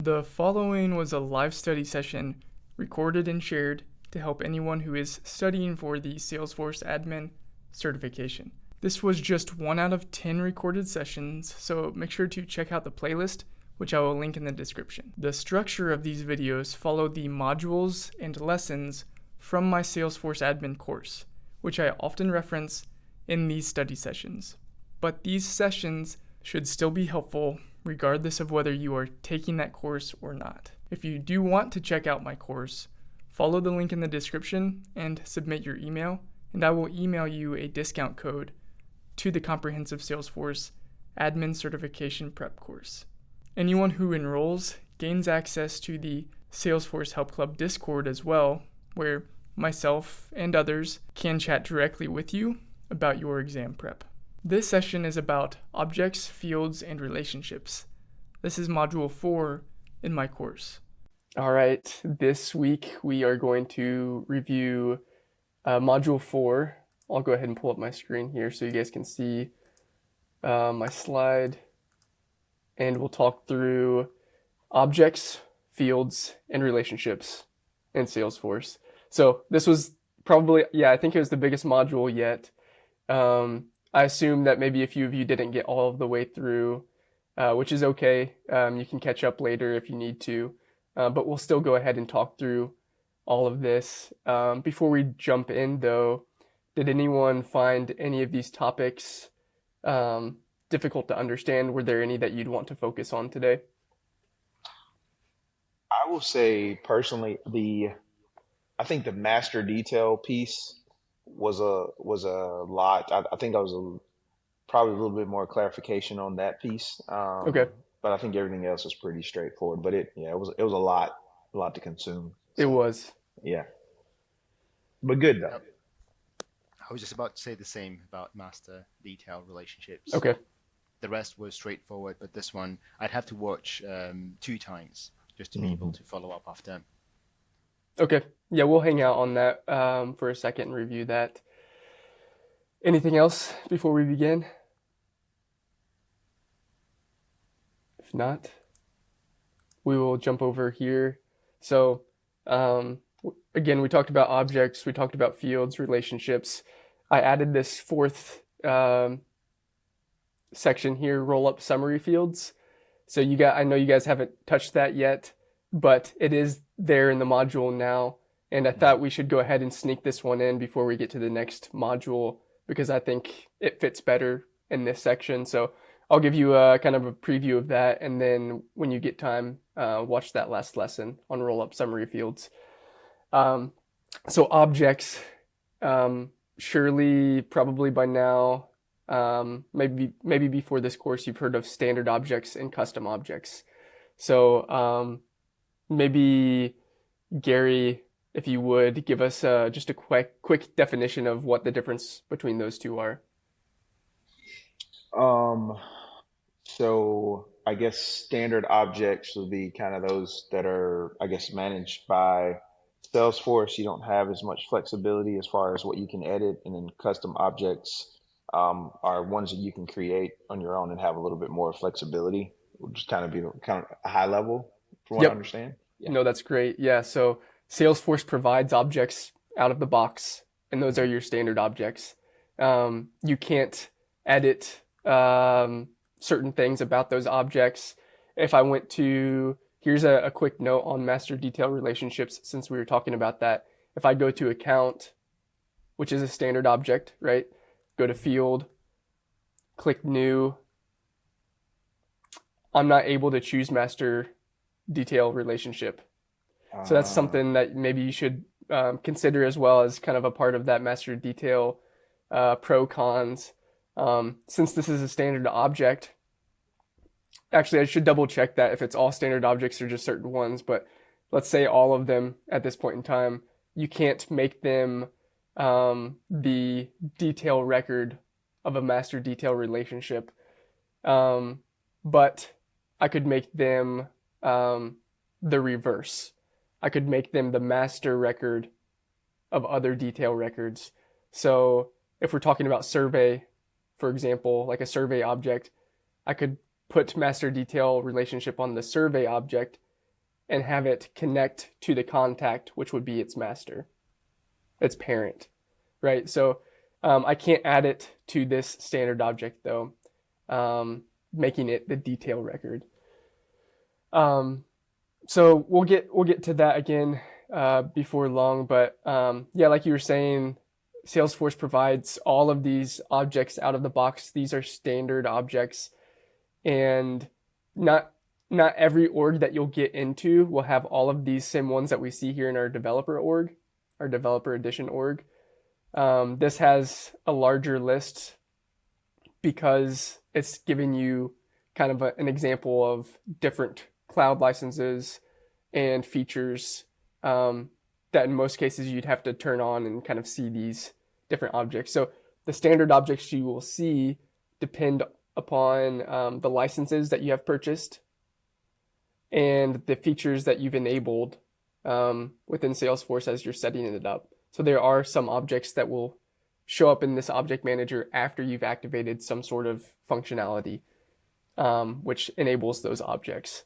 The following was a live study session recorded and shared to help anyone who is studying for the Salesforce Admin certification. This was just 1 out of 10 recorded sessions, so make sure to check out the playlist, which I will link in the description. The structure of these videos follow the modules and lessons from my Salesforce Admin course, which I often reference in these study sessions. But these sessions should still be helpful regardless of whether you are taking that course or not. If you do want to check out my course, follow the link in the description and submit your email, and I will email you a discount code to the Comprehensive Salesforce Admin Certification Prep course. Anyone who enrolls gains access to the Salesforce Help Club Discord as well, where myself and others can chat directly with you about your exam prep. This session is about objects, fields, and relationships. This is Module 4 in my course. All right, this week we are going to review Module 4. I'll go ahead and pull up my screen here so you guys can see my slide. And we'll talk through objects, fields, and relationships in Salesforce. So this was probably, I think it was the biggest module yet. I assume that maybe a few of you didn't get all of the way through, which is okay. You can catch up later if you need to, but we'll still go ahead and talk through all of this. Before we jump in though, did anyone find any of these topics difficult to understand? Were there any that you'd want to focus on today? I will say personally, I think the master detail piece was a lot. I think I was probably a little bit more clarification on that piece. Okay. But I think everything else was pretty straightforward. But it was a lot to consume. It was. Yeah. But good though. Yep. I was just about to say the same about master detail relationships. Okay. The rest was straightforward, but this one I'd have to watch 2 times just to be able to follow up after. Okay. Yeah, we'll hang out on that for a second and review that. Anything else before we begin? If not, we will jump over here. So, again, we talked about objects, we talked about fields, relationships. I added this 4th section here, roll-up summary fields. So I know you guys haven't touched that yet, but it is there in the module now. And I thought we should go ahead and sneak this one in before we get to the next module, because I think it fits better in this section. So I'll give you a kind of a preview of that. And then when you get time, watch that last lesson on roll-up summary fields. So objects, surely probably by now, maybe before this course, you've heard of standard objects and custom objects. So maybe Gary, if you would give us just a quick definition of what the difference between those two are. So I guess standard objects would be kind of those that are, I guess, managed by Salesforce. You don't have as much flexibility as far as what you can edit, and then custom objects are ones that you can create on your own and have a little bit more flexibility. Would just kind of be a high level from what I understand. Yeah. No, that's great. Yeah. So Salesforce provides objects out of the box, and those are your standard objects. You can't edit certain things about those objects. If I went to, here's a quick note on master detail relationships, since we were talking about that. If I go to account, which is a standard object, right? Go to field, click new. I'm not able to choose master detail relationship. So that's something that maybe you should consider as well as kind of a part of that master detail pro cons. Since this is a standard object, actually I should double check that if it's all standard objects or just certain ones, but let's say all of them at this point in time, you can't make them the detail record of a master detail relationship. But I could make them the reverse. I could make them the master record of other detail records. So if we're talking about survey, for example, like a survey object, I could put master detail relationship on the survey object and have it connect to the contact, which would be its master, its parent, right? So I can't add it to this standard object though, making it the detail record. So we'll get to that again before long, but yeah, like you were saying, Salesforce provides all of these objects out of the box. These are standard objects, and not every org that you'll get into will have all of these same ones that we see here in our developer org, our developer edition org. This has a larger list because it's giving you kind of an example of different cloud licenses and features that in most cases you'd have to turn on and kind of see these different objects. So the standard objects you will see depend upon the licenses that you have purchased and the features that you've enabled within Salesforce as you're setting it up. So there are some objects that will show up in this object manager after you've activated some sort of functionality, which enables those objects.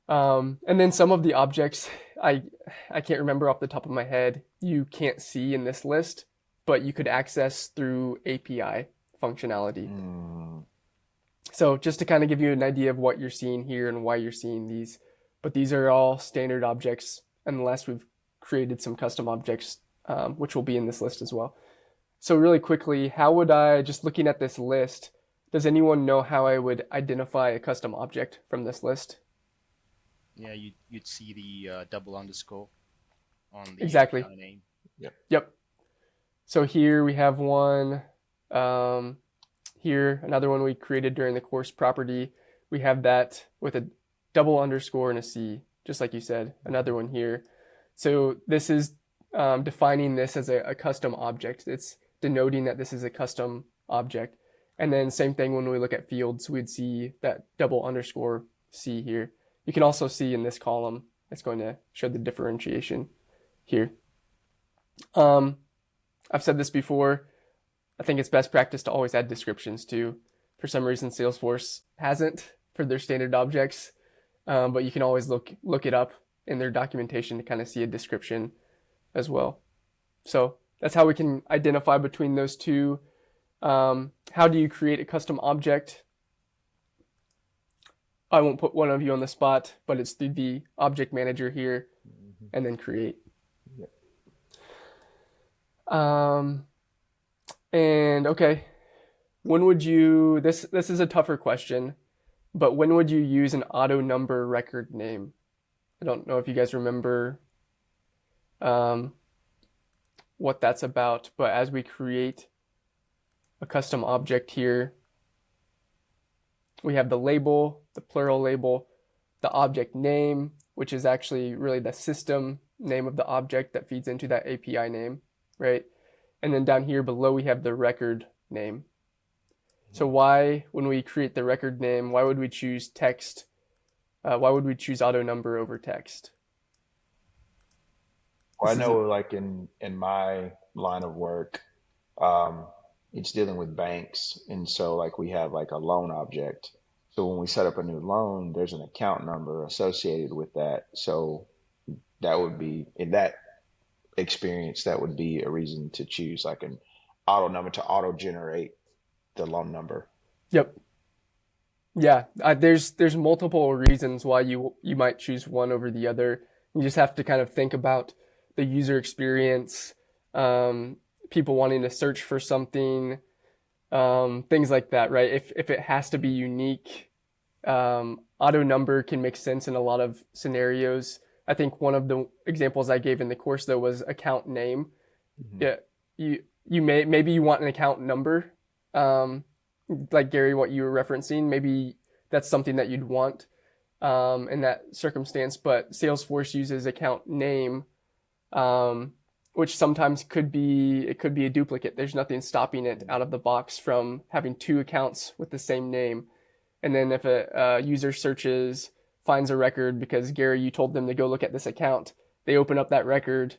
And then some of the objects, I can't remember off the top of my head, you can't see in this list, but you could access through API functionality. So just to kind of give you an idea of what you're seeing here and why you're seeing these, but these are all standard objects unless we've created some custom objects, which will be in this list as well. So really quickly, how would I, just looking at this list, does anyone know how I would identify a custom object from this list? Yeah, you'd see the double underscore on the Exactly. API name. Yep. So here we have one, here, another one we created during the course property. We have that with a double underscore and a C, just like you said, another one here. So this is defining this as a custom object. It's denoting that this is a custom object. And then same thing when we look at fields, we'd see that double underscore C here. You can also see in this column, it's going to show the differentiation here. I've said this before, I think it's best practice to always add descriptions too. For some reason, Salesforce hasn't for their standard objects, but you can always look it up in their documentation to kind of see a description as well. So that's how we can identify between those two. How do you create a custom object? I won't put one of you on the spot, but it's through the object manager here and then create. And okay, when would you, this is a tougher question, but when would you use an auto number record name? I don't know if you guys remember what that's about, but as we create a custom object here, we have the label, the plural label, the object name, which is actually really the system name of the object that feeds into that API name, right? And then down here below, we have the record name. So why, when we create the record name, why would we choose text? Why would we choose auto number over text? Well, I know like in my line of work, it's dealing with banks. And so like we have like a loan object. So when we set up a new loan, there's an account number associated with that. So that would be, in that experience, that would be a reason to choose like an auto number to auto generate the loan number. Yep. Yeah, there's multiple reasons why you might choose one over the other. You just have to kind of think about the user experience, people wanting to search for something, things like that, right? If it has to be unique, auto number can make sense in a lot of scenarios. I think one of the examples I gave in the course though was account name. Yeah, maybe you want an account number, like Gary, what you were referencing. Maybe that's something that you'd want in that circumstance. But Salesforce uses account name, which sometimes could be a duplicate. There's nothing stopping it out of the box from having two accounts with the same name. And then if a user searches, finds a record because Gary, you told them to go look at this account, they open up that record,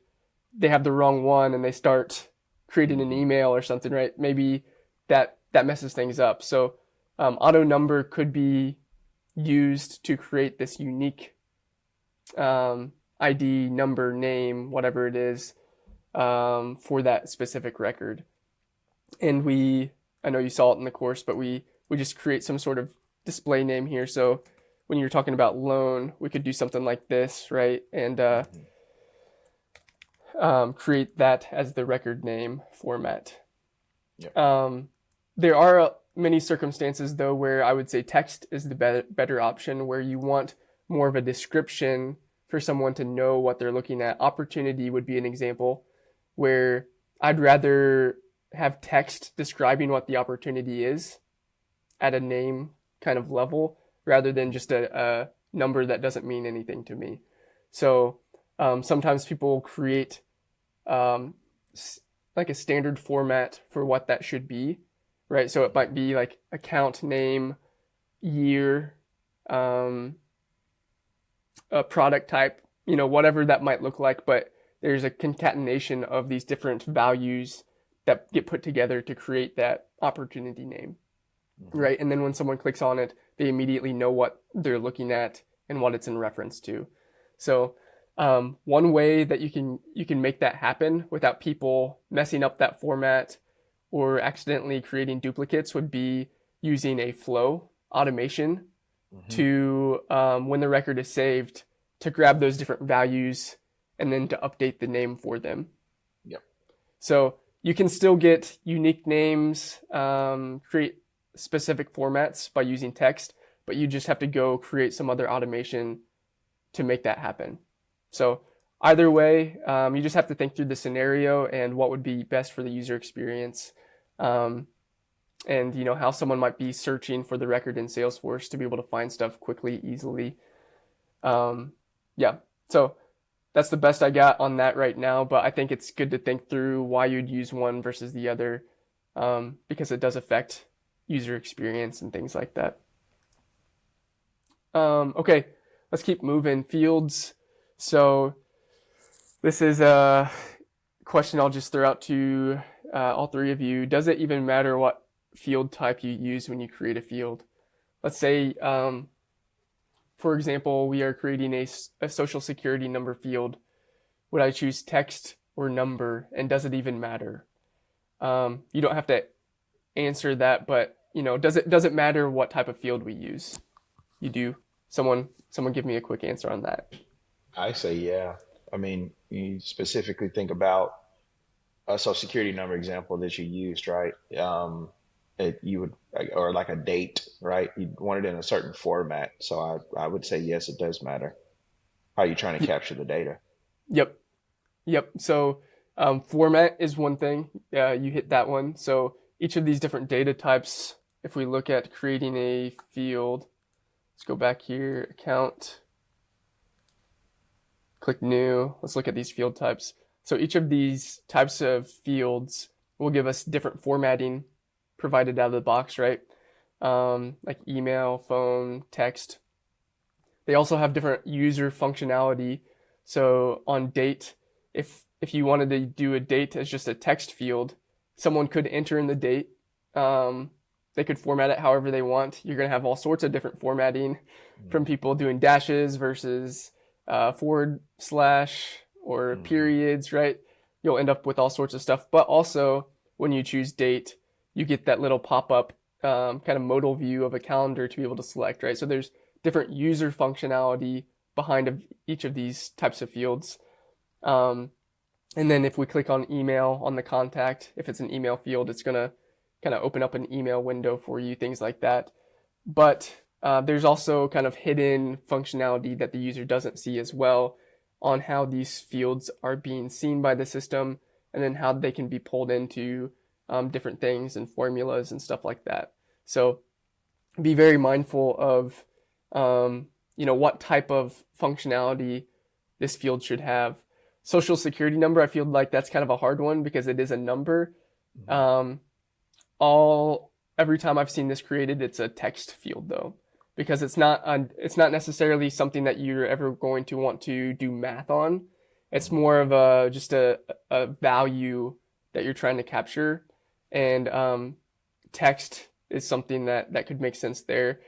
they have the wrong one, and they start creating an email or something, right? Maybe that messes things up. So auto number could be used to create this unique ID, number, name, whatever it is, for that specific record. And I know you saw it in the course, but we just create some sort of display name here. So when you're talking about loan, we could do something like this, right? And create that as the record name format. Yep. There are many circumstances, though, where I would say text is the better option, where you want more of a description for someone to know what they're looking at. Opportunity would be an example where I'd rather have text describing what the opportunity is at a name kind of level rather than just a number that doesn't mean anything to me. So sometimes people create like a standard format for what that should be, right? So it might be like account name, year, a product type, whatever that might look like, but there's a concatenation of these different values that get put together to create that opportunity name, right? And then when someone clicks on it, they immediately know what they're looking at and what it's in reference to. So one way that you can make that happen without people messing up that format or accidentally creating duplicates would be using a flow automation to, when the record is saved, to grab those different values and then to update the name for them. Yep. So you can still get unique names, create specific formats by using text, but you just have to go create some other automation to make that happen. So either way, you just have to think through the scenario and what would be best for the user experience, and how someone might be searching for the record in Salesforce to be able to find stuff quickly, easily. So that's the best I got on that right now, but I think it's good to think through why you'd use one versus the other, because it does affect user experience and things like that. Okay, let's keep moving. Fields. So this is a question I'll just throw out to all three of you. Does it even matter what field type you use when you create a field? Let's say, for example, we are creating a social security number field. Would I choose text or number, and does it even matter? You don't have to answer that, but does it matter what type of field we use? You do. Someone give me a quick answer on that. I say, yeah. I mean, you specifically think about a social security number example that you used, right? You would, or like a date, right? You'd want it in a certain format. So I would say, yes, it does matter. How are you trying to capture the data? Yep. So format is one thing. You hit that one. So each of these different data types, if we look at creating a field, let's go back here, account, click new. Let's look at these field types. So each of these types of fields will give us different formatting provided out of the box, right? Like email, phone, text. They also have different user functionality. So on date, if you wanted to do a date as just a text field, someone could enter in the date. They could format it however they want. You're going to have all sorts of different formatting from people doing dashes versus forward slash or periods, right? You'll end up with all sorts of stuff. But also, when you choose date, you get that little pop-up kind of modal view of a calendar to be able to select, right? So there's different user functionality behind each of these types of fields. And then if we click on email on the contact, if it's an email field, it's going to kind of open up an email window for you, things like that. But there's also kind of hidden functionality that the user doesn't see as well on how these fields are being seen by the system, and then how they can be pulled into different things and formulas and stuff like that. So be very mindful of what type of functionality this field should have. Social security number, I feel like that's kind of a hard one because it is a number. Every time I've seen this created, it's a text field though, because it's not necessarily something that you're ever going to want to do math on. It's more of just a value that you're trying to capture, and text is something that could make sense there.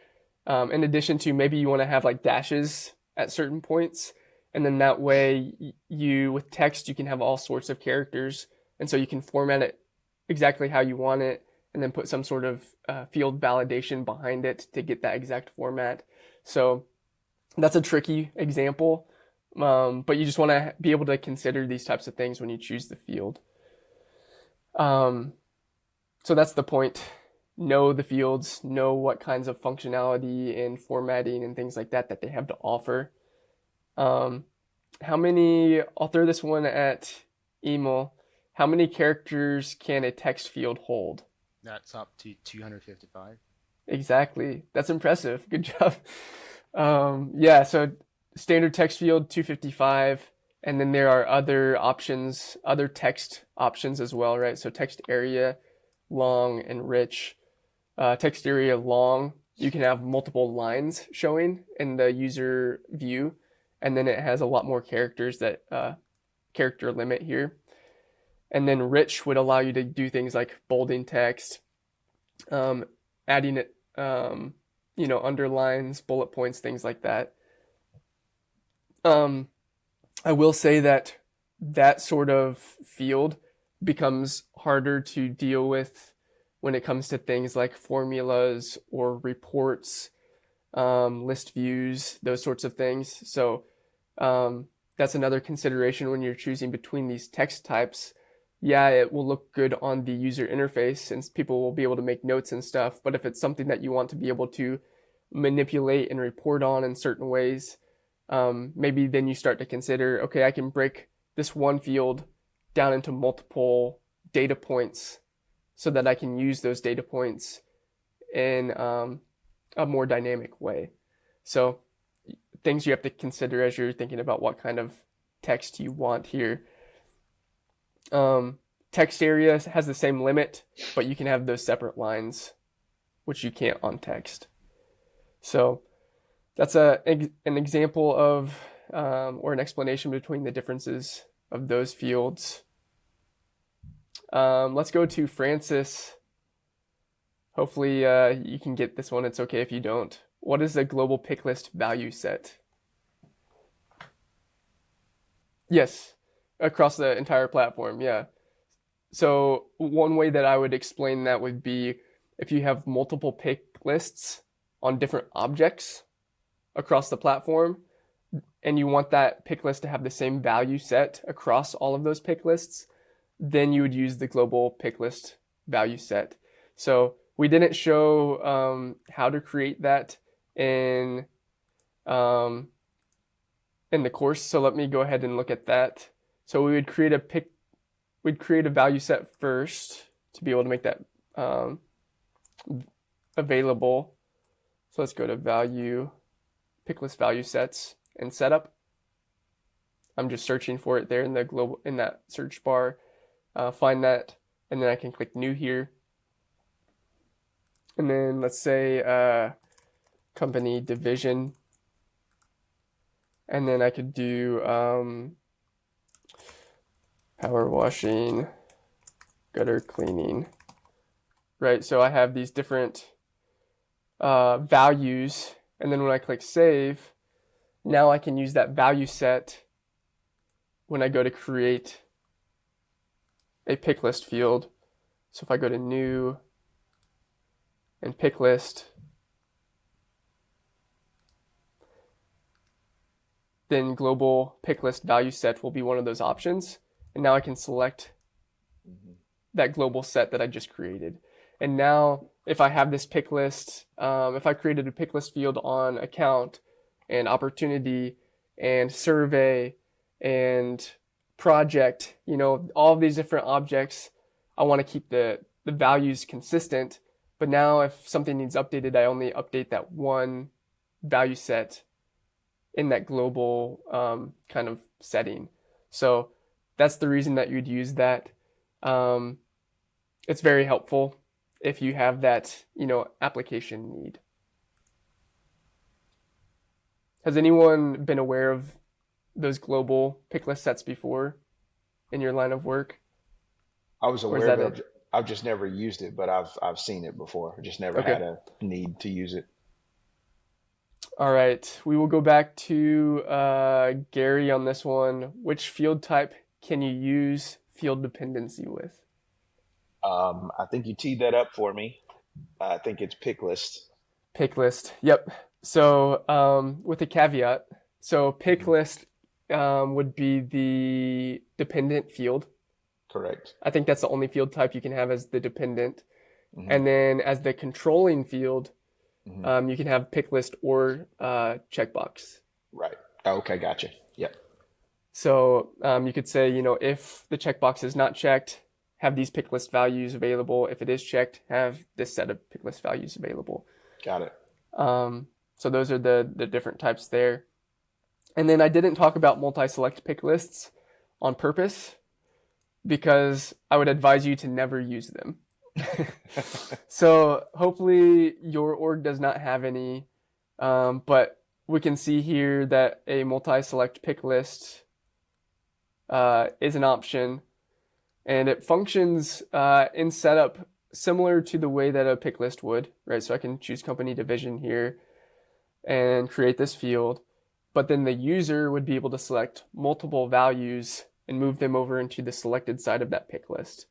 In addition to maybe you want to have like dashes at certain points. And then that way you, with text, you can have all sorts of characters. And so you can format it exactly how you want it and then put some sort of field validation behind it to get that exact format. So that's a tricky example, but you just want to be able to consider these types of things when you choose the field. So that's the point. Know the fields, know what kinds of functionality and formatting and things like that they have to offer. How many, I'll throw this one at Emil. How many characters can a text field hold? That's up to 255. Exactly. That's impressive. Good job. Yeah, so standard text field 255, and then there are other options, other text options as well, right? So text area, long, and rich. Text area long, you can have multiple lines showing in the user view, and then it has a lot more characters that character limit here. And then rich would allow you to do things like bolding text, adding it, underlines, bullet points, things like that. I will say that sort of field becomes harder to deal with when it comes to things like formulas or reports, list views, those sorts of things. So that's another consideration when you're choosing between these text types. Yeah, it will look good on the user interface and people will be able to make notes and stuff. But if it's something that you want to be able to manipulate and report on in certain ways, maybe then you start to consider, okay, I can break this one field down into multiple data points so that I can use those data points in a more dynamic way. So things you have to consider as you're thinking about what kind of text you want here. Text area has the same limit, but you can have those separate lines, which you can't on text. So that's an example of, or an explanation between the differences of those fields. Let's go to Francis. Hopefully you can get this one. It's okay if you don't. What is a global pick list value set? Yes, across the entire platform, yeah. So one way that I would explain that would be if you have multiple pick lists on different objects across the platform, and you want that pick list to have the same value set across all of those pick lists, then you would use the global pick list value set. So we didn't show how to create that in the course. So let me go ahead and look at that. So we would create a value set first to be able to make that available. So let's go to value, pick list value sets, and setup. I'm just searching for it there in that search bar. Find that, and then I can click new here. And then let's say company division. And then I could do power washing, gutter cleaning, right? So I have these different values, and then when I click save, now I can use that value set when I go to create a pick list field. So if I go to new and pick list, then global pick list value set will be one of those options. And now I can select that global set that I just created. And now if I have this pick list, if I created a pick list field on account and opportunity and survey and project, all of these different objects, I want to keep the values consistent. But now if something needs updated, I only update that one value set in that global kind of setting. So that's the reason that you'd use that. It's very helpful if you have that, application need. Has anyone been aware of those global pick list sets before in your line of work? I was aware of it. I've just never used it, but I've seen it before. I just never had a need to use it. All right, we will go back to Gary on this one. Which field type can you use field dependency with? I think you teed that up for me. I think it's pick list. Pick list. Yep. So with a caveat, so pick Mhm. list would be the dependent field. Correct. I think that's the only field type you can have as the dependent. Hmm. And then as the controlling field, Hmm. you can have pick list or checkbox. Right. Okay, gotcha. Yep. So you could say, if the checkbox is not checked, have these pick list values available. If it is checked, have this set of pick list values available. Got it. So those are the different types there. And then I didn't talk about multi-select pick lists on purpose because I would advise you to never use them. So hopefully your org does not have any, but we can see here that a multi-select pick list is an option, and it functions in setup similar to the way that a pick list would, right? So I can choose company division here and create this field, but then the user would be able to select multiple values and move them over into the selected side of that pick list.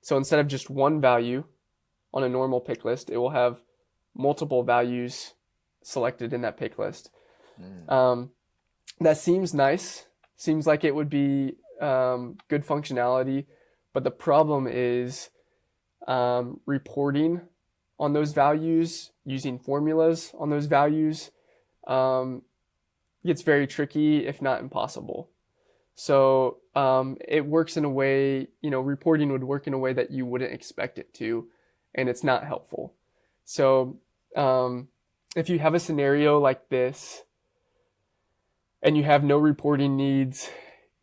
So instead of just one value on a normal pick list, it will have multiple values selected in that pick list. That seems nice. Seems like it would be good functionality, but the problem is reporting on those values, using formulas on those values gets very tricky, if not impossible. So it works in a way, reporting would work in a way that you wouldn't expect it to, and it's not helpful. So if you have a scenario like this and you have no reporting needs,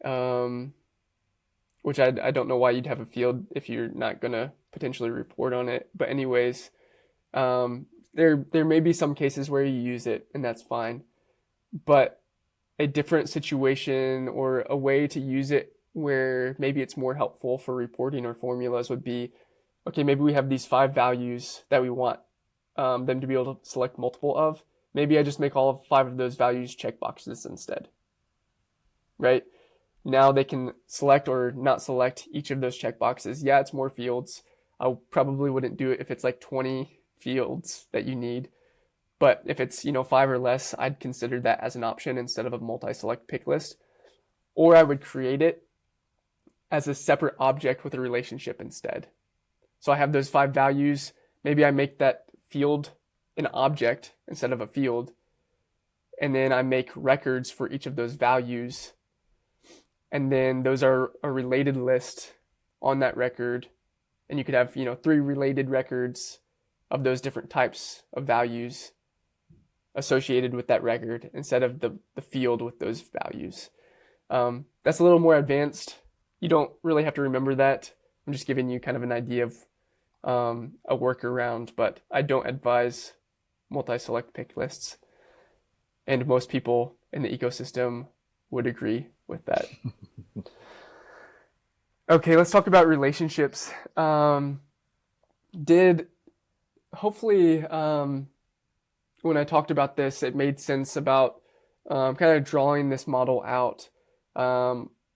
which I don't know why you'd have a field if you're not going to potentially report on it. But anyways, there may be some cases where you use it, and that's fine. But a different situation or a way to use it where maybe it's more helpful for reporting or formulas would be, okay, maybe we have these 5 values that we want them to be able to select multiple of. Maybe I just make all 5 of those values checkboxes instead, right? Now they can select or not select each of those checkboxes. Yeah, it's more fields. I probably wouldn't do it if it's like 20 fields that you need. But if it's, 5 or less, I'd consider that as an option instead of a multi-select pick list. Or I would create it as a separate object with a relationship instead. So I have those 5 values. Maybe I make that field an object instead of a field. And then I make records for each of those values. And then those are a related list on that record. And you could have, 3 related records of those different types of values associated with that record instead of the field with those values. That's a little more advanced. You don't really have to remember that. I'm just giving you kind of an idea of a workaround, but I don't advise multi-select pick lists. And most people in the ecosystem would agree with that. Okay, let's talk about relationships. Hopefully, when I talked about this, it made sense about kind of drawing this model out.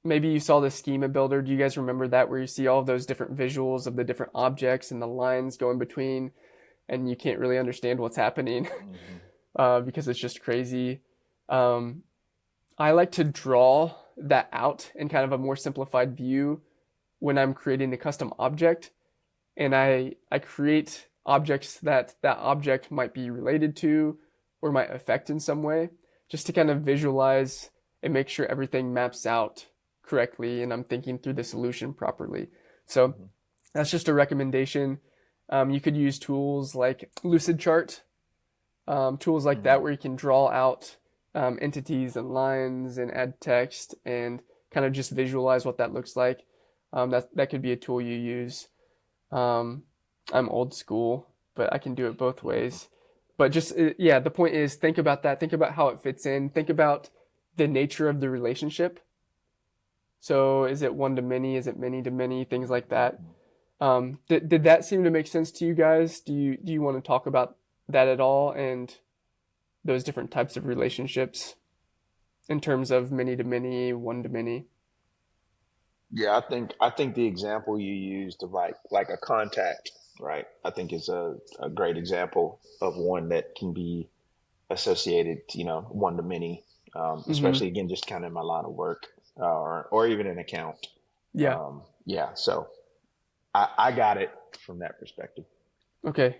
Maybe you saw the schema builder. Do you guys remember that, where you see all of those different visuals of the different objects and the lines going between, and you can't really understand what's happening because it's just crazy. I like to draw that out in kind of a more simplified view when I'm creating a custom object, and I create objects that object might be related to or might affect in some way, just to kind of visualize and make sure everything maps out correctly and I'm thinking through the solution properly. So that's just a recommendation. You could use tools like Lucidchart, tools like that where you can draw out entities and lines and add text and kind of just visualize what that looks like. That could be a tool you use. I'm old school, but I can do it both ways. But just, the point is, think about that. Think about how it fits in. Think about the nature of the relationship. So is it one to many? Is it many to many? Things like that. Did that seem to make sense to you guys? Do you want to talk about that at all? And those different types of relationships in terms of many to many, one to many. Yeah, I think the example you used of like a contact, right? I think is a great example of one that can be associated, one to many, Mm-hmm. especially again, just kind of in my line of work, or even an account. Yeah. Yeah, so I got it from that perspective. Okay.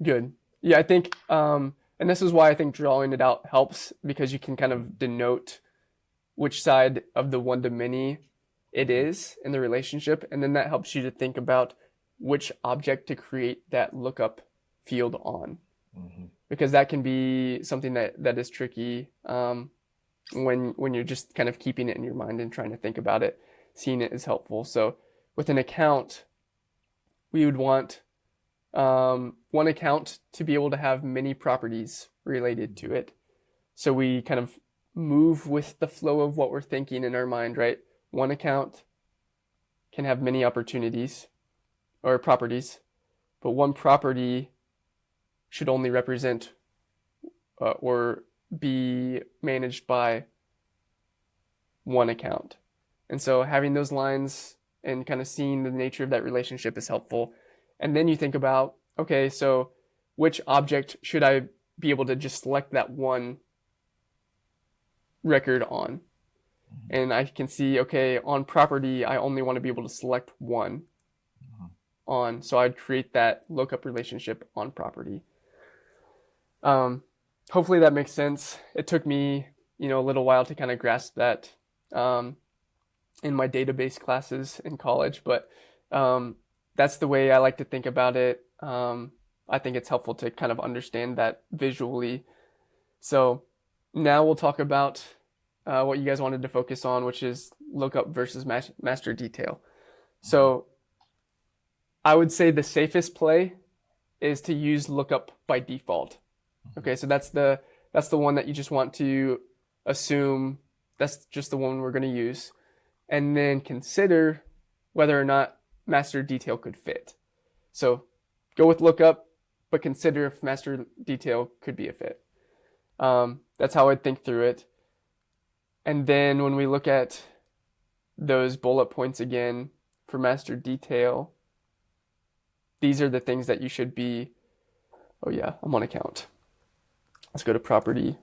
Good. Yeah, I think, and this is why I think drawing it out helps because you can kind of denote which side of the one to many it is in the relationship, and then that helps you to think about which object to create that lookup field on, Hmm. because that can be something that is tricky when you're just kind of keeping it in your mind and trying to think about it. Seeing it is helpful. So with an account, we would want one account to be able to have many properties related to it. So we kind of move with the flow of what we're thinking in our mind, right? One account can have many opportunities or properties, but one property should only represent or be managed by one account. And so having those lines and kind of seeing the nature of that relationship is helpful. And then you think about, okay, so which object should I be able to just select that one record on? And I can see, okay, on property, I only want to be able to select one on. So I'd create that lookup relationship on property. Hopefully that makes sense. It took me, a little while to kind of grasp that in my database classes in college, but that's the way I like to think about it. I think it's helpful to kind of understand that visually. So now we'll talk about what you guys wanted to focus on, which is lookup versus master detail. So I would say the safest play is to use lookup by default. Okay, so that's the one that you just want to assume that's just the one we're going to use, and then consider whether or not master detail could fit. So go with lookup, but consider if master detail could be a fit. That's how I'd think through it. And then when we look at those bullet points again for master detail, these are the things that you should be, oh yeah, I'm on account. Let's go to property.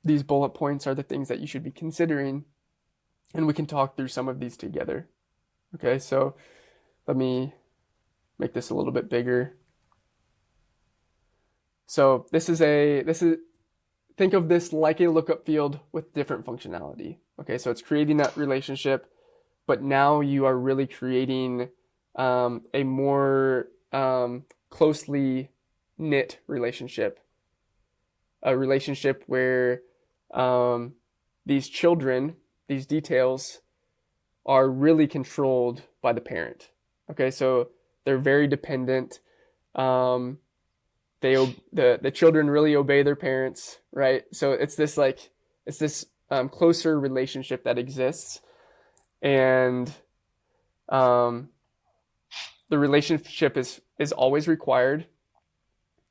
These bullet points are the things that you should be considering, and we can talk through some of these together. Okay, so let me make this a little bit bigger. So this is think of this like a lookup field with different functionality. Okay, so it's creating that relationship, but now you are really creating a more closely knit relationship, a relationship where these children, these details are really controlled by the parent. Okay, so they're very dependent. The children really obey their parents, right? So it's this closer relationship that exists, and the relationship is always required.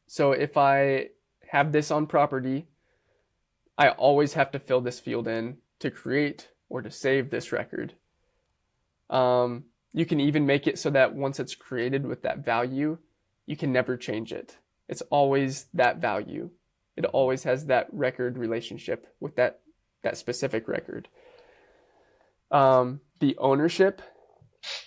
So if I have this on property, I always have to fill this field in to create or to save this record. You can even make it so that once it's created with that value, you can never change it. It's always that value. It always has that record relationship with that specific record. The ownership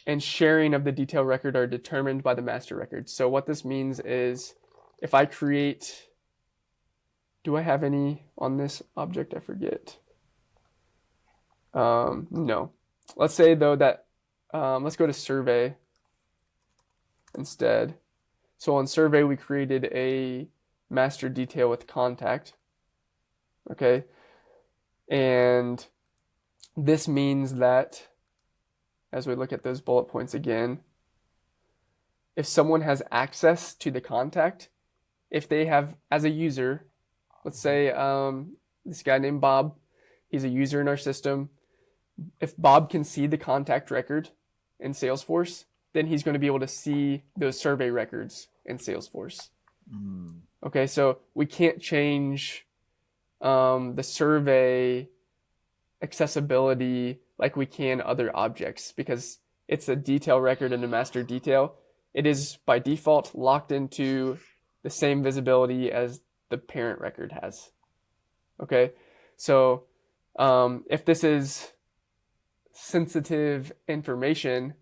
and sharing of the detail record are determined by the master record. So what this means is if I create, do I have any on this object? I forget. No. Let's say though that, let's go to survey instead. So on survey, we created a master detail with contact. Okay. And this means that as we look at those bullet points again, if someone has access to the contact, if they have, as a user, let's say this guy named Bob, he's a user in our system. If Bob can see the contact record in Salesforce, then he's going to be able to see those survey records in Salesforce. Mm. Okay, so we can't change the survey accessibility like we can other objects because it's a detail record and a master detail. It is by default locked into the same visibility as the parent record has. Okay, so if this is sensitive information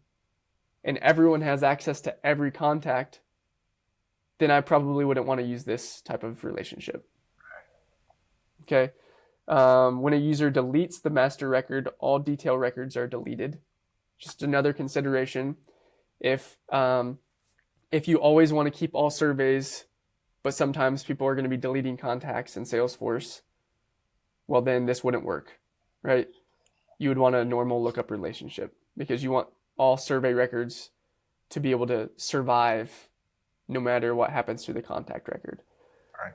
and everyone has access to every contact, then I probably wouldn't want to use this type of relationship. Okay. When a user deletes the master record, all detail records are deleted. Just another consideration. If you always want to keep all surveys, but sometimes people are going to be deleting contacts in Salesforce, well, then this wouldn't work, right? You would want a normal lookup relationship because you want all survey records to be able to survive no matter what happens to the contact record. Right.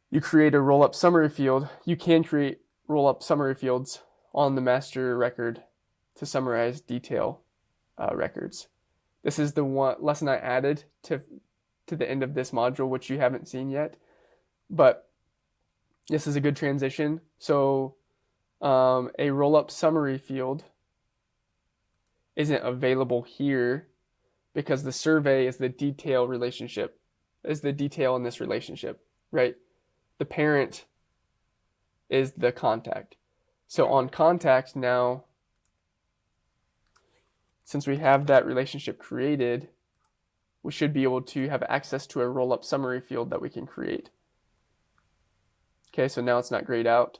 You create a roll-up summary field. You can create roll-up summary fields on the master record to summarize detail records. This is the one lesson I added to the end of this module, which you haven't seen yet, but this is a good transition. So a roll-up summary field isn't available here because the survey is the detail relationship, is the detail in this relationship, right? The parent is the contact. So on contact now, since we have that relationship created, we should be able to have access to a roll-up summary field that we can create. Okay, so now it's not grayed out.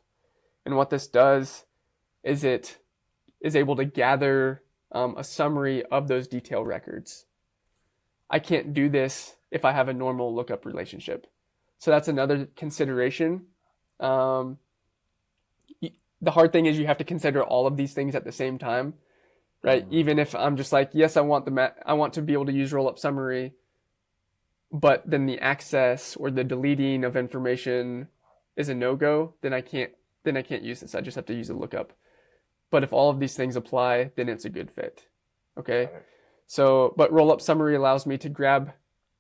And what this does is it is able to gather a summary of those detail records. I can't do this if I have a normal lookup relationship. So that's another consideration. The hard thing is you have to consider all of these things at the same time, right? Even if I'm just like, yes, I want to be able to use roll-up summary, but then the access or the deleting of information is a no-go, then I can't use this. I just have to use a lookup. But if all of these things apply, then it's a good fit. Okay. So, but roll-up summary allows me to grab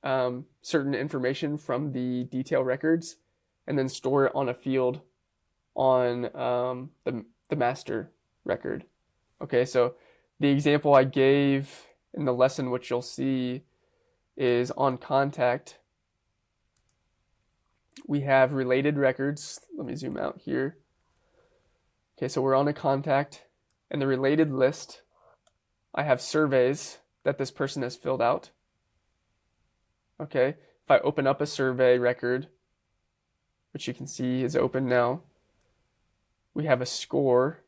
certain information from the detail records and then store it on a field on the master record. Okay, so the example I gave in the lesson, which you'll see, is on contact. We have related records. Let me zoom out here. Okay, so we're on a contact. In the related list, I have surveys that this person has filled out. Okay, if I open up a survey record, which you can see is open now, we have a score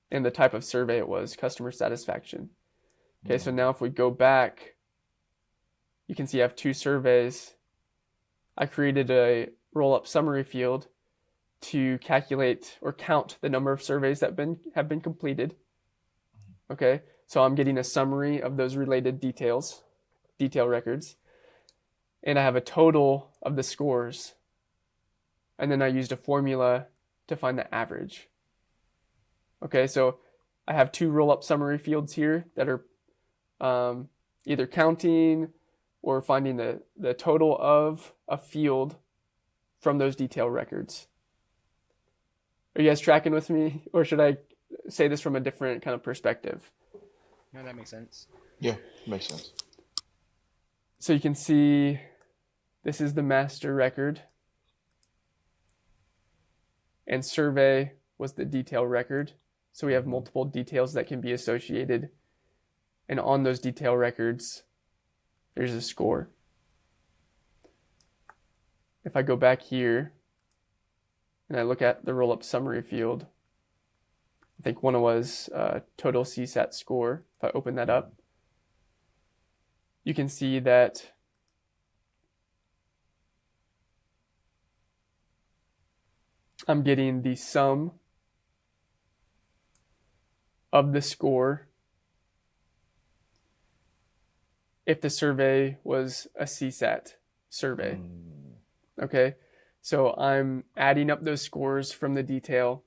and the type of survey it was, customer satisfaction. Okay, so now if we go back, you can see I have two surveys. I created a roll-up summary field to calculate or count the number of surveys that have been completed. Okay, so I'm getting a summary of those related detail records. And I have a total of the scores. And then I used a formula to find the average. Okay, so I have two roll-up summary fields here that are either counting or finding the total of a field from those detail records. Are you guys tracking with me, or should I say this from a different kind of perspective? No, that makes sense. Yeah, makes sense. So you can see this is the master record, and survey was the detail record. So we have multiple details that can be associated, and on those detail records, there's a score. If I go back here and I look at the roll-up summary field, I think one was total CSAT score. If I open that up, you can see that I'm getting the sum of the score if the survey was a CSAT survey. Okay, so I'm adding up those scores from the detail,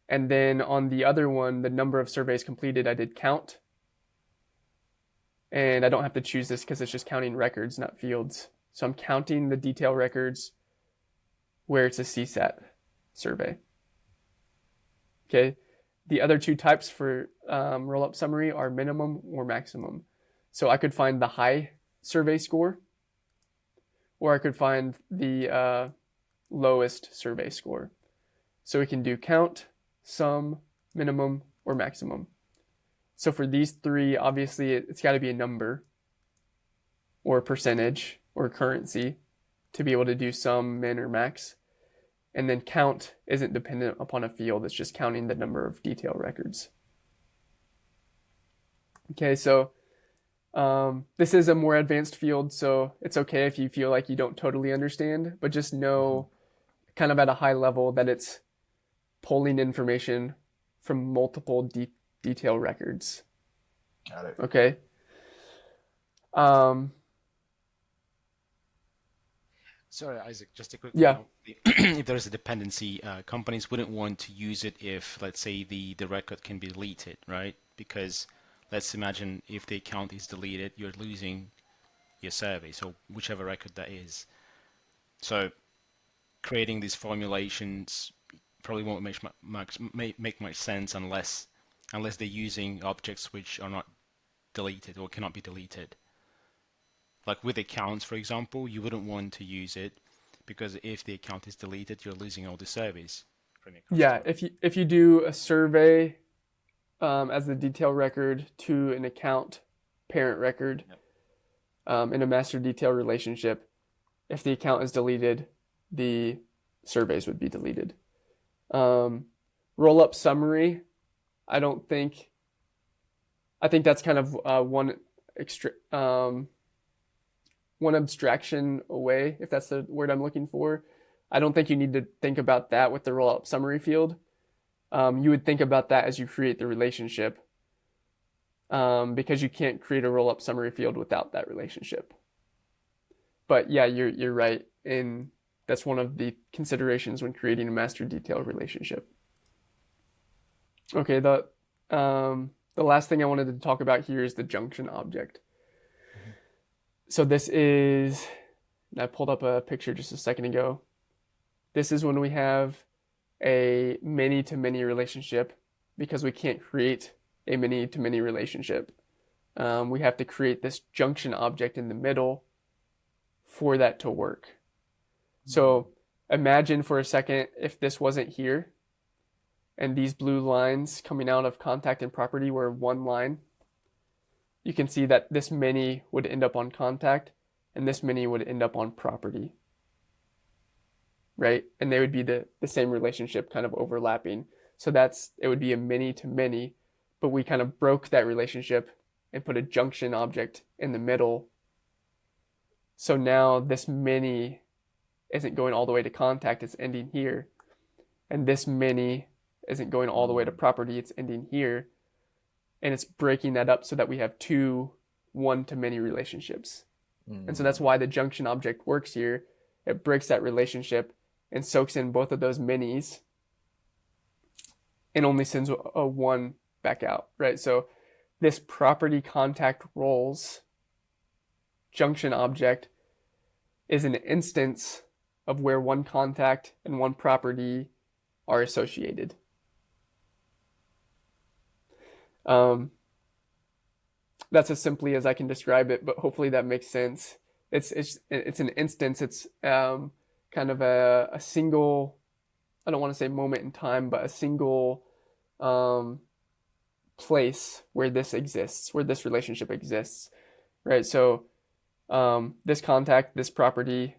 and then on the other one, the number of surveys completed, I did count, And I don't have to choose this because it's just counting records, not fields. So I'm counting the detail records where it's a CSAT survey. Okay. The other two types for roll-up summary are minimum or maximum. So I could find the high survey score, or I could find the lowest survey score. So we can do count, sum, minimum, or maximum. So for these three, obviously it's got to be a number or a percentage or currency to be able to do sum, min, or max. And then count isn't dependent upon a field. It's just counting the number of detail records. Okay, so this is a more advanced field, so it's okay if you feel like you don't totally understand, but just know kind of at a high level that it's pulling information from multiple detail records. Got it. Okay. Sorry, Isaac, just a quick Yeah. one. If there is a dependency, companies wouldn't want to use it if, let's say, the record can be deleted, right? Because let's imagine if the account is deleted, you're losing your survey, so whichever record that is. So creating these formulations probably won't make much sense unless they're using objects which are not deleted or cannot be deleted. Like with accounts, for example, you wouldn't want to use it because if the account is deleted, you're losing all the surveys from your customer. Yeah, if you do a survey as the detail record to an account parent record in a master detail relationship, if the account is deleted, the surveys would be deleted. Roll-up summary, I think that's kind of one abstraction away, if that's the word I'm looking for. I don't think you need to think about that with the roll-up summary field. You would think about that as you create the relationship, because you can't create a roll-up summary field without that relationship. But yeah, you're right, and that's one of the considerations when creating a master detail relationship. Okay, the last thing I wanted to talk about here is the junction object. So this is, I pulled up a picture just a second ago. This is when we have a many-to-many relationship because we can't create a many-to-many relationship. We have to create this junction object in the middle for that to work. So imagine for a second if this wasn't here and these blue lines coming out of contact and property were one line. You can see that this many would end up on contact and this many would end up on property, right? And they would be the same relationship kind of overlapping. So it would be a many to many, but we kind of broke that relationship and put a junction object in the middle. So now this many isn't going all the way to contact, it's ending here. And this many isn't going all the way to property, it's ending here. And it's breaking that up so that we have two one-to-many relationships. And so that's why the junction object works here. It breaks that relationship and soaks in both of those minis and only sends a one back out, right? So this property contact roles junction object is an instance of where one contact and one property are associated. That's as simply as I can describe it, but hopefully that makes sense. It's an instance. It's kind of a single, I don't want to say moment in time, but a single place where this exists, where this relationship exists, right? So this contact, this property,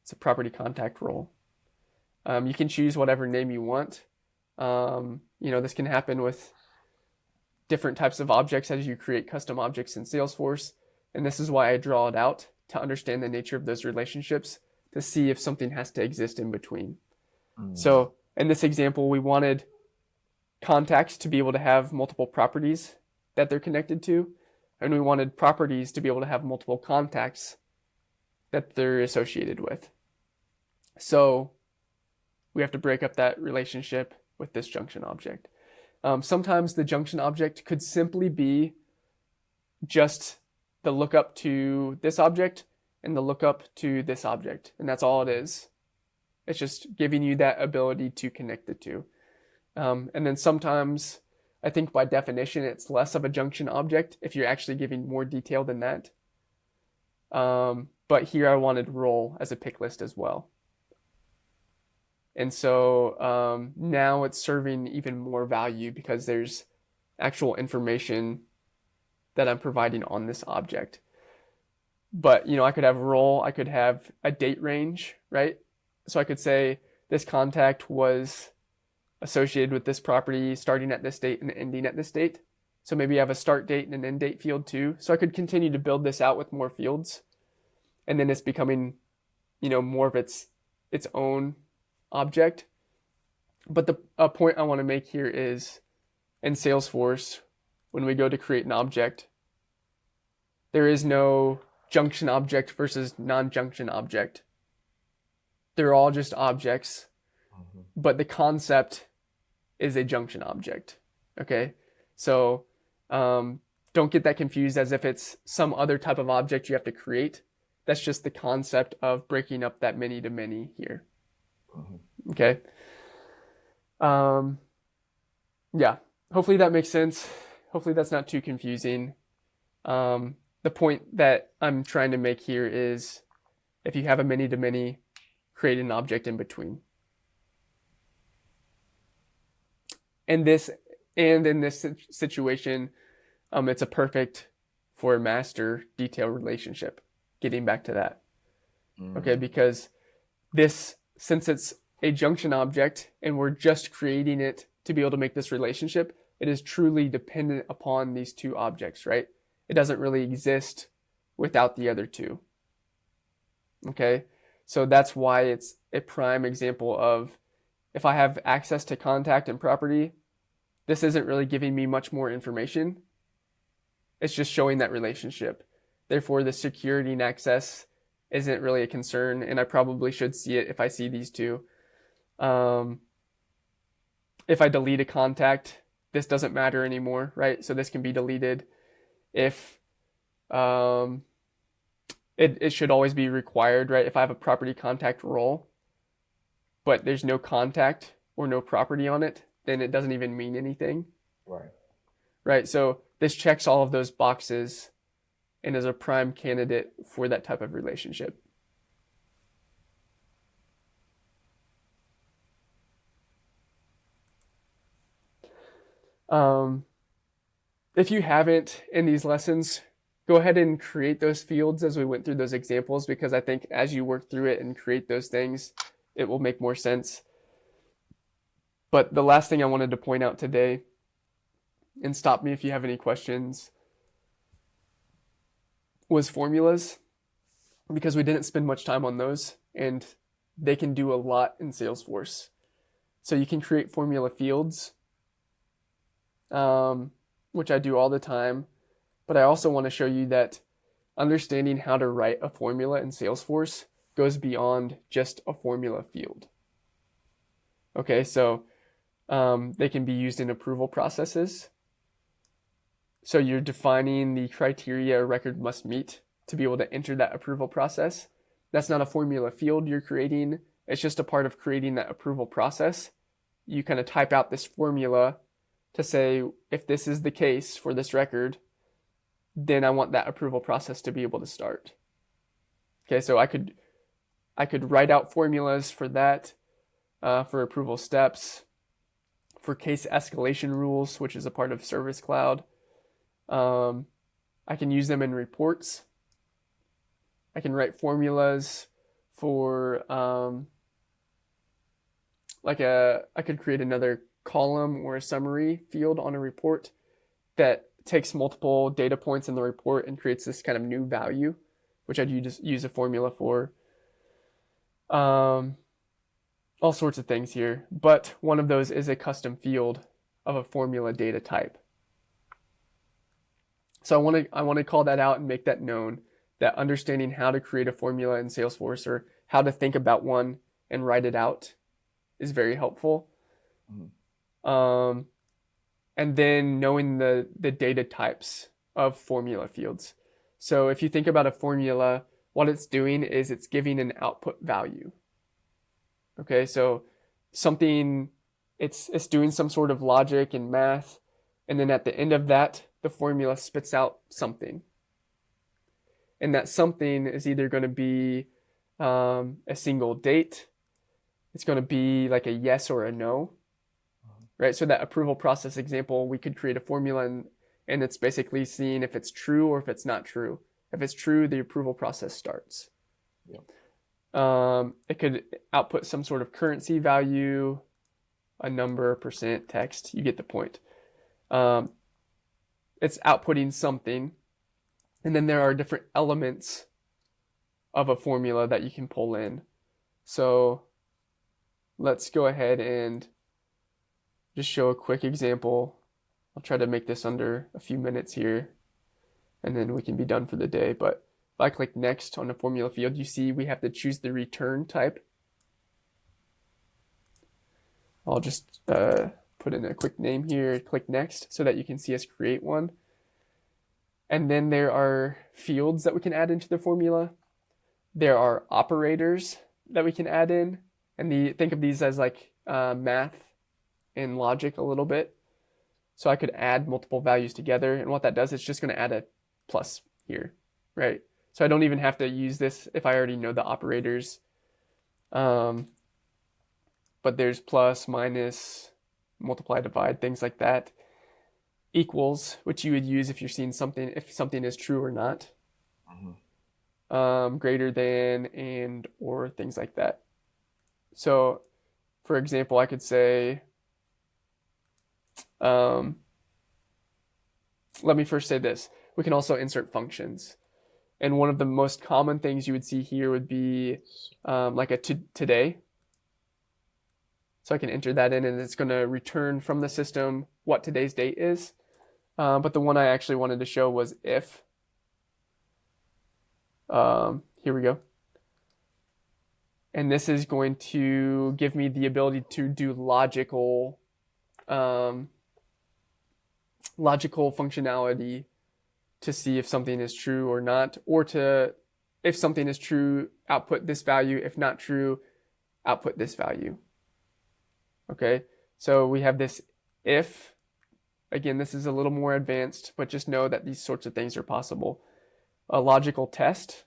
it's a property contact role. You can choose whatever name you want. This can happen with different types of objects as you create custom objects in Salesforce. And this is why I draw it out to understand the nature of those relationships, to see if something has to exist in between. So in this example, we wanted contacts to be able to have multiple properties that they're connected to. And we wanted properties to be able to have multiple contacts that they're associated with. So we have to break up that relationship with this junction object. Sometimes the junction object could simply be just the lookup to this object and the lookup to this object, and that's all it is. It's just giving you that ability to connect the two. And then sometimes, I think by definition, it's less of a junction object if you're actually giving more detail than that. But here I wanted role as a pick list as well. And so now it's serving even more value because there's actual information that I'm providing on this object. But, I could have role, I could have a date range, right? So I could say this contact was associated with this property starting at this date and ending at this date. So maybe I have a start date and an end date field too. So I could continue to build this out with more fields. And then it's becoming, more of its own object. But a point I want to make here is in Salesforce, when we go to create an object, there is no junction object versus non-junction object. They're all just objects, but the concept is a junction object. Okay, so don't get that confused as if it's some other type of object you have to create. That's just the concept of breaking up that many to many here. Okay. Yeah, hopefully that makes sense. Hopefully that's not too confusing. The point that I'm trying to make here is if you have a many to many, create an object in between. And in this situation, it's a perfect for a master detail relationship. Getting back to that. Okay, because since it's a junction object and we're just creating it to be able to make this relationship, it is truly dependent upon these two objects, right? It doesn't really exist without the other two. Okay, so that's why it's a prime example of if I have access to contact and property, this isn't really giving me much more information. It's just showing that relationship. Therefore, the security and access isn't really a concern, and I probably should see it if I see these two. If I delete a contact, this doesn't matter anymore, right? So this can be deleted. If it should always be required, right? If I have a property contact role, but there's no contact or no property on it, then it doesn't even mean anything. Right. Right. So this checks all of those boxes and is a prime candidate for that type of relationship. If you haven't in these lessons, go ahead and create those fields as we went through those examples, because I think as you work through it and create those things, it will make more sense. But the last thing I wanted to point out today, and stop me if you have any questions, was formulas, because we didn't spend much time on those, and they can do a lot in Salesforce. So you can create formula fields, which I do all the time, but I also want to show you that understanding how to write a formula in Salesforce goes beyond just a formula field. Okay, so they can be used in approval processes. So you're defining the criteria a record must meet to be able to enter that approval process. That's not a formula field you're creating. It's just a part of creating that approval process. You kind of type out this formula to say, if this is the case for this record, then I want that approval process to be able to start. Okay, so I could write out formulas for that, for approval steps, for case escalation rules, which is a part of Service Cloud. I can use them in reports. I can write formulas for I could create another column or a summary field on a report that takes multiple data points in the report and creates this kind of new value, which I'd use a formula for. All sorts of things here, but one of those is a custom field of a formula data type. So I want to call that out and make that known, that understanding how to create a formula in Salesforce or how to think about one and write it out is very helpful. And then knowing the data types of formula fields. So if you think about a formula, what it's doing is it's giving an output value. Okay, so something, it's doing some sort of logic and math, and then at the end of that, the formula spits out something. And that something is either going to be a single date, it's going to be like a yes or a no, right? So that approval process example, we could create a formula and it's basically seeing if it's true or if it's not true. If it's true, the approval process starts. Yep. It could output some sort of currency value, a number, percent, text, you get the point. It's outputting something, and then there are different elements of a formula that you can pull in. So let's go ahead and just show a quick example. I'll try to make this under a few minutes here, and then we can be done for the day. But if I click next on the formula field, you see we have to choose the return type. I'll just put in a quick name here, click next so that you can see us create one. And then there are fields that we can add into the formula. There are operators that we can add in, and think of these as like math and logic a little bit. So I could add multiple values together, and what that does, it's just going to add a plus here, right? So I don't even have to use this if I already know the operators. But there's plus, minus, multiply, divide, things like that. Equals, which you would use if you're seeing something, if something is true or not. Greater than, and, or, things like that. So, for example, I could say, let me first say this. We can also insert functions. And one of the most common things you would see here would be like a today. So I can enter that in, and it's going to return from the system what today's date is. But the one I actually wanted to show was if. Here we go. And this is going to give me the ability to do logical functionality to see if something is true or not, or to, if something is true, output this value. If not true, output this value. Okay, so we have this if. Again, this is a little more advanced, but just know that these sorts of things are possible. A logical test.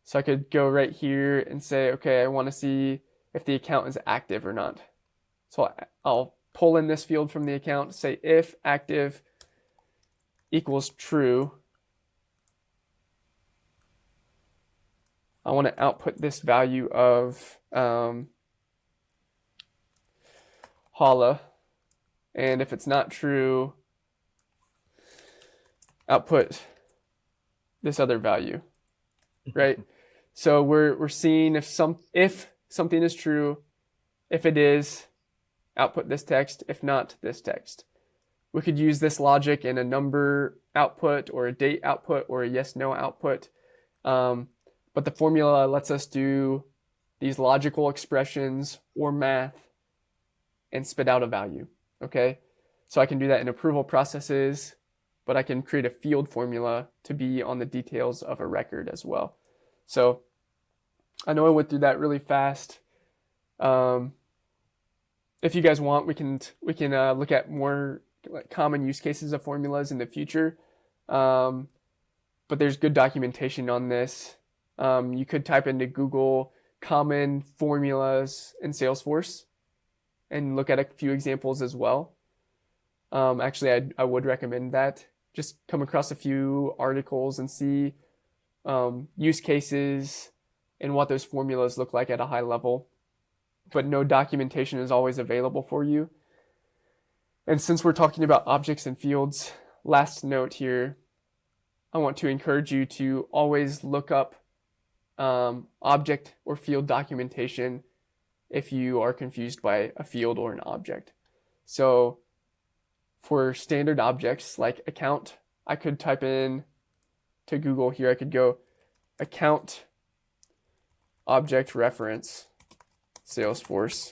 So I could go right here and say, okay, I want to see if the account is active or not. So I'll pull in this field from the account, say if active equals true. I want to output this value of holla. And if it's not true, output this other value, right? So we're seeing if something is true. If it is, output this text. If not, this text. We could use this logic in a number output or a date output or a yes/no output. But the formula lets us do these logical expressions or math and spit out a value. Okay, so I can do that in approval processes, but I can create a field formula to be on the details of a record as well. So I know I went through that really fast. If you guys want, we can look at more common use cases of formulas in the future. But there's good documentation on this. You could type into Google common formulas in Salesforce and look at a few examples as well. Actually, I would recommend that. Just come across a few articles and see use cases and what those formulas look like at a high level. But no documentation is always available for you. And since we're talking about objects and fields, last note here, I want to encourage you to always look up object or field documentation if you are confused by a field or an object. So for standard objects like account, I could type in to Google here, I could go account object reference Salesforce.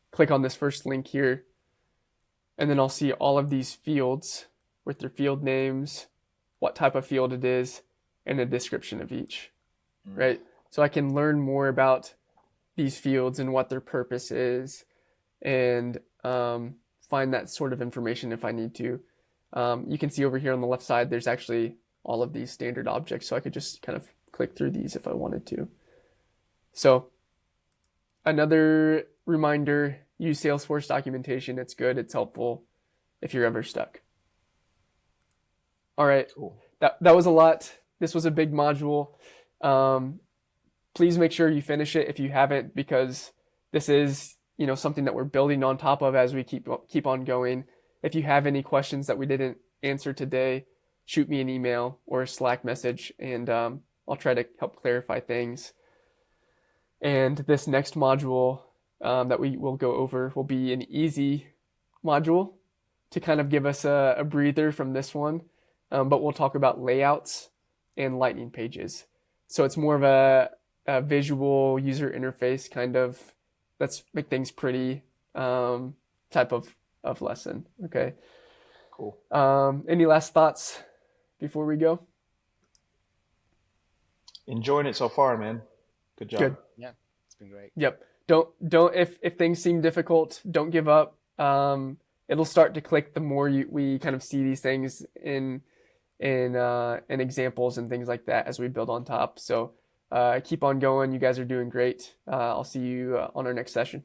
Click on this first link here, and then I'll see all of these fields with their field names, what type of field it is, and a description of each, right? So I can learn more about these fields and what their purpose is, and find that sort of information if I need to. You can see over here on the left side, there's actually all of these standard objects, so I could just kind of click through these if I wanted to. So another reminder, use Salesforce documentation. It's good, it's helpful if you're ever stuck. All right, Cool. that was a lot. This was a big module. Please make sure you finish it if you haven't, because this is, you know, something that we're building on top of as we keep on going. If you have any questions that we didn't answer today, shoot me an email or a Slack message, and I'll try to help clarify things. And this next module that we will go over will be an easy module to kind of give us a breather from this one. But we'll talk about layouts and lightning pages. So it's more of a visual user interface kind of, let's make things pretty type of lesson. Okay. Cool. Any last thoughts before we go? Enjoying it so far, man. Good job. Good. Yeah, it's been great. Yep. Don't if things seem difficult, don't give up. It'll start to click the more we kind of see these things in examples and things like that as we build on top. So keep on going. You guys are doing great. I'll see you on our next session.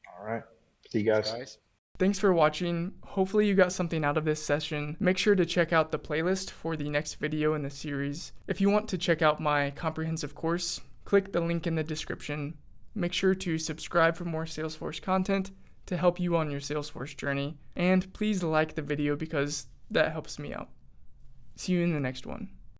All right. See you guys. Thanks, guys. Thanks for watching. Hopefully you got something out of this session. Make sure to check out the playlist for the next video in the series. If you want to check out my comprehensive course, click the link in the description. Make sure to subscribe for more Salesforce content to help you on your Salesforce journey. And please like the video because that helps me out. See you in the next one.